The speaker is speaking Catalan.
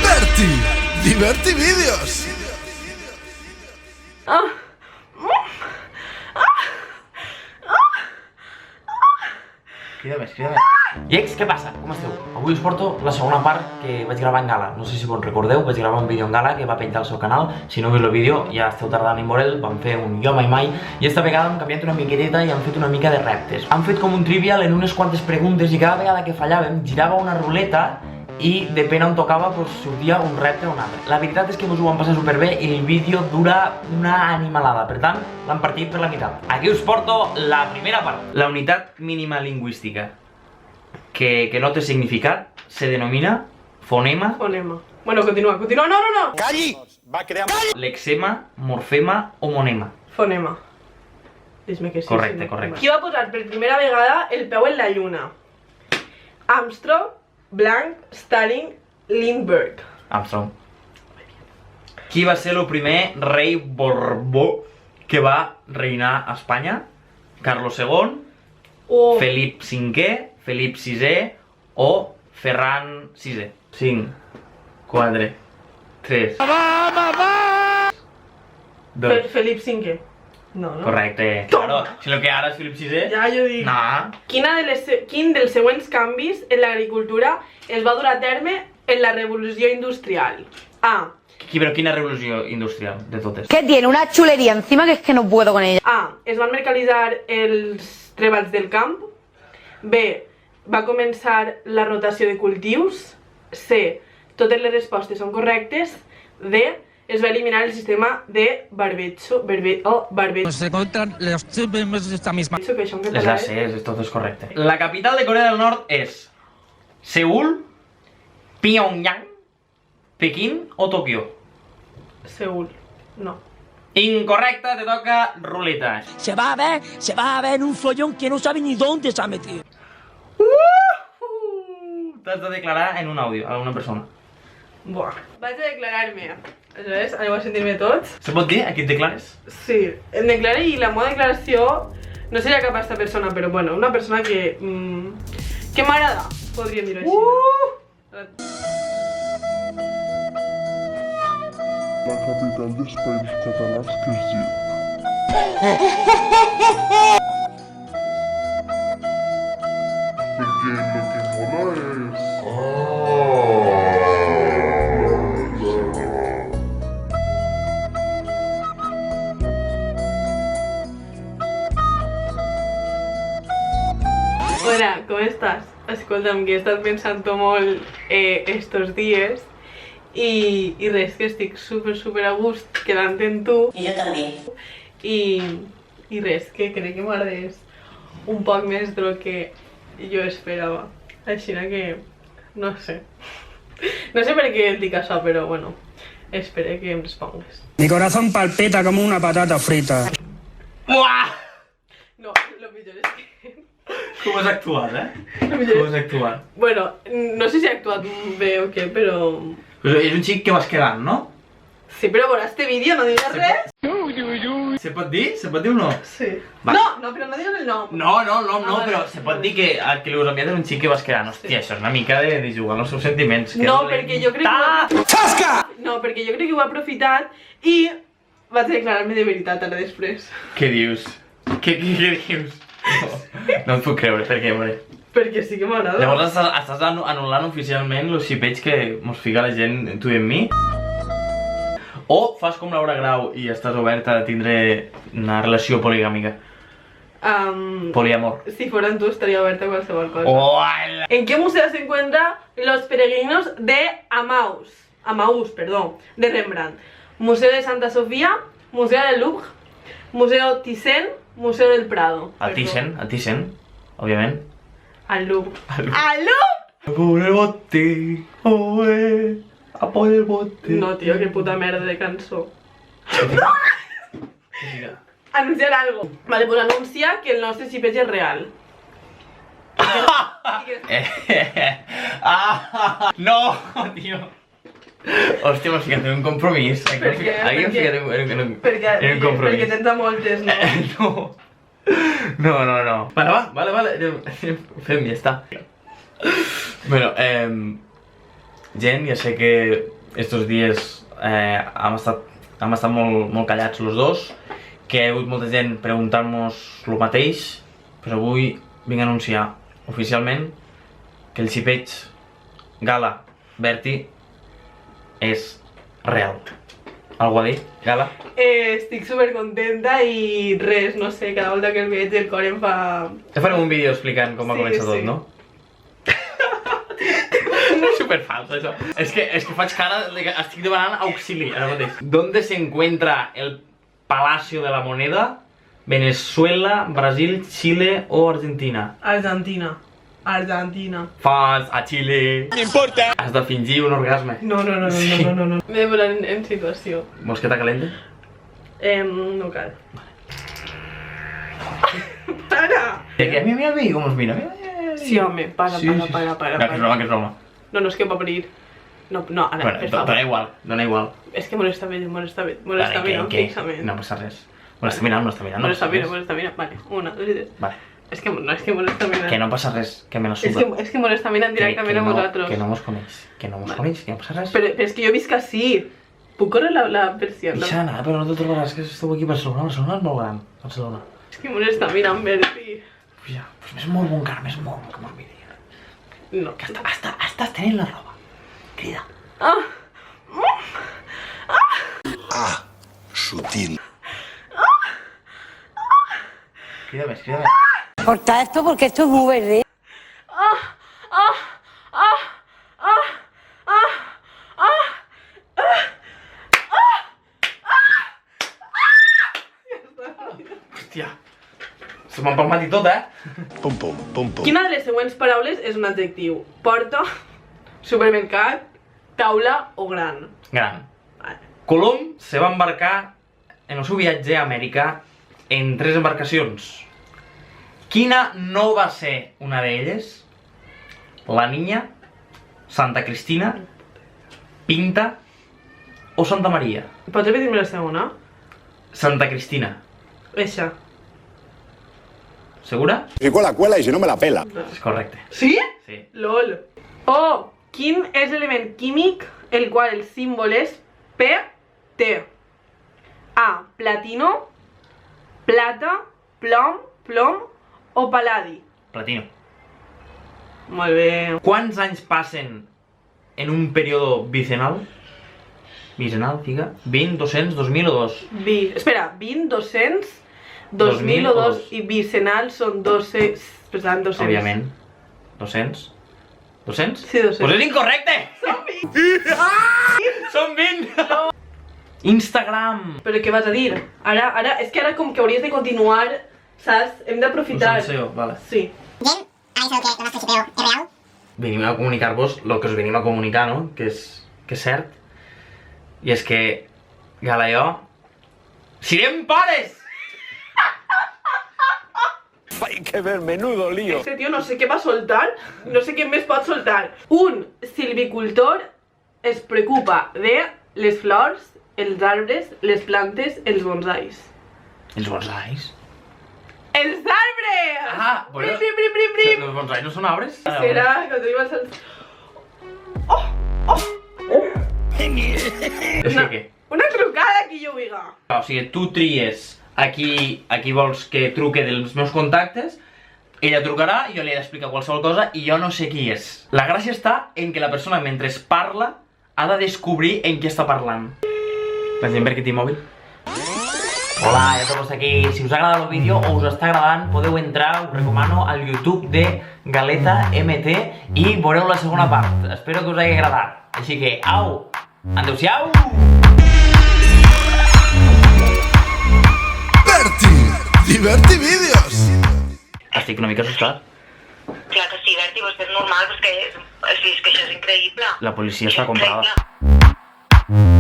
Berti, Diverti Vídeos. Crida més. Iecs, què passa? Com esteu? Avui us porto la segona part que vaig gravar en gala. No sé si vos recordeu, vaig gravar un vídeo en gala que va penjar al seu canal. Si no heu vist el vídeo, ja esteu tardant en veure'l. Vam fer un jo mai i esta vegada hem canviat una miqueteta i hem fet una mica de reptes. Hem fet com un trivial en unes quantes preguntes i cada vegada que fallàvem girava una ruleta i depèn on tocava sortia un repte o un altre. La veritat és que us ho vam passar superbé i el vídeo dura una animalada, per tant l'hem partit per la meitat. Aquí us porto la primera part. La unitat mínima lingüística que no té significat se denomina fonema. Fonema. Bueno, continua. No! ¡Calli! Lexema, morfema o monema. Fonema. Dis-me que sí. Correcte. Qui va posar per primera vegada el peu en la lluna? Armstrong, Blanc, Stalin, Lindbergh. Armstrong. Qui va ser el primer rei Borbó que va reinar a Espanya? Carlos II, Felip V, Felip VI o Ferran VI. 5, 4, 3, 2. Felip V. No. Correcte. Claro, si el que ara és Felip VI... Ja, jo dic. No. Quin dels següents canvis en l'agricultura es va dur a terme en la revolució industrial? A. Però quina revolució industrial de totes? Que tiene una chulería encima que es que no puedo con ella. A. Es van mercantilitzar els treballs del camp. B. Va començar la rotació de cultius. C. Totes les respostes són correctes. D. Es va eliminar el sistema de barbecho. Se encuentran los miembros de esta misma. Que això en És català la C, tot és correcte. La capital de Corea del Nord és Seül, Pyongyang, Pequín o Tòquio? Seül. No. Incorrecte, te toca ruleta. Se va a ver un follón que no sabe ni dónde se ha metido. T'has de declarar en un àudio a una persona. Buah. Vaig a declarar-me. Aleshores, aneu a sentir-me tots. Se pot dir a qui et declares? Sí, em declaré i la meva declaració no seria cap a esta persona, però bueno, una persona que m'agrada, podríem dir-ho així. La capital dels Països Catalans que es diu. Perquè el que mola és... Hola, com estàs? Escolta'm, que he estat pensant-ho molt estos dies i res, que estic super a gust quedant en tu. Y yo también. I res, que crec que m'agrades un poc més de lo que jo esperava. Així que, no sé. No sé per què et dic això, però bueno, espero que em respongues. Mi corazón palpita como una patata frita. Uah! No, lo pitjor és que... Com has actuat, Lo pitjor Com has actuat? Bueno, no sé si he actuat bé o què, però... És un xic que vas quedant, no? Sí, però veuràs este vídeo, no digues res. Se pot dir? Se pot dir o no? Sí. Va. No, però no digues el nom. No, vale. però se pot dir que el que li us enviat era un xic que vas quedant. Hòstia, això és una mica de jugar amb els seus sentiments. No, perquè jo crec que... Tasca! No, perquè jo crec que ho he aprofitat i vaig declarar-me de veritat ara després. Què dius? Què dius? No em puc creure, perquè, hombre. Perquè sí que m'agrada. Llavors estàs anul·lant oficialment els xipeig que mos fica la gent, tu i en mi? O fas com Laura Grau i estàs oberta a tindre una relació poligàmica? Poliamor. Si fueran tú estaría abierta a cualquier cosa. ¡Hola! ¿En qué museo se encuentran los peregrinos de Amaús, de Rembrandt? Museo de Santa Sofía, Museo del Louvre, Museo Thyssen, Museo del Prado. Al Thyssen, òbviament. Al Louvre. Al Louvre. ¡Al Louvre! Por el bote, a por el bote. No, tío, qué puta mierda de cançó. Anunciar algo. Vale, pues anuncia que el nostre xipeig és real. No, tío. Hòstia, m'has ficat en un compromís. Aquí m'has ficat en un compromís. Perquè tens a moltes, no? No. No. Vale. Fem, ja està. Bueno, gent, ja sé que estos dies hem estat molt callats los dos, que hi ha hagut molta gent preguntant-nos el mateix, però avui vinc a anunciar oficialment que el xipeig Gala Berti és real. Algú a dir, Gala? Estic supercontenta i res, no sé, cada volta que el veig el cor em fa... Ja farem un vídeo explicant com va començar tot, no? És superfals, això. És que faig cara de que estic demanant auxili ara mateix. ¿Dónde se encuentra el Palacio de la Moneda? Venezuela, Brasil, Chile o Argentina? Argentina. Fals, a Chile. No importa. Has de fingir un orgasme. No. M'he de posar en situació. Vols que t'acalente? No cal. Para! Mira el vídeo com us mira. Sí, home, para. Que és broma. No, és que va venir. No, ara, Bueno, per favor. dona igual. És que molesta mirant fixament. No passa res. Molesta mirant. Molesta mirant. Vale, 1, 2 i 3. Vale. És que molesta mirant. Que no passa res, que me la suda. És que molesta mirant directament a vosaltres. Que no mos coneix, que no passa res. Però és que jo visc així. Puc córrer la persiana? Ixana, però no te trobaràs que esteu aquí a Barcelona. Barcelona és molt gran, Barcelona. És que molesta mirant, Berti. Ja, pues és molt bon car, més molt que me'l miri. No. Que estàs tenint la roba. Crida. Sutil. Crida més. Corta esto porque esto es muy verde. Hòstia. Se m'ha empalmat i tot, Pum. Quina de les següents paraules és un adjectiu? Porta, supermercat, taula o gran? Gran. Vale. Colom se va embarcar en el seu viatge a Amèrica en 3 embarcacions. Quina no va ser una d'elles? La Niña, Santa Cristina, Pinta o Santa Maria? Pots repetir-me la segona? Santa Cristina. Eixa. Segura? Si cuela, cuela y si no me la pela. És correcte. Sí? Sí. LOL. Oh, quin és l'element químic el qual el símbol és PT? A. Platino, plata, plom o paladi? Platino. Molt bé. Quants anys passen en un període bicenal? Bicenal, figa. 20, 200, 2000 o 2? Espera, 20, 200, 2000 o 2 i bicenal són 12, per tant 200. Òbviament. 200? 200? Sí, 200. Pues és incorrecte! Són 20! Instagram! Però què vas a dir? Ara, és que ara com que hauries de continuar, saps? Hem d'aprofitar. Salseo, vale. Sí. Bien, ¿habéis sabido que lo nuestro chipeo es real? Venim a comunicar-vos el que us venim a comunicar, no? Que és cert. I és que Gala i jo serem pares! Hay que ver, menudo lío. Este tio no sé què va soltar, no sé què més pot soltar. Un silvicultor es preocupa de les flors, els arbres, les plantes, els bonsais. Els bonsais? Els arbres! Ah, bueno. Prim. Els bonsais no són arbres? Serà que tu ibas al... És que què? Una trucada que jo viga. O sigui, tu tries a qui vols que truque dels meus contactes, ella trucarà, jo li he d'explicar qualsevol cosa i jo no sé qui és. La gràcia està en que la persona, mentre parla, ha de descobrir en què està parlant. La gent per aquest mòbil. Hola, ja torno aquí. Si us ha agradat el vídeo o us està agradant, podeu entrar, us recomano, al YouTube de Galeta MT i veureu la segona part. Espero que us hagi agradat. Així que, au! Adéu-siau! Berti, Diverti Vídeos. Estic una mica assustat. Clar que sí, Berti, pues és normal, però és que això és increïble. La policia està comprada. Increïble.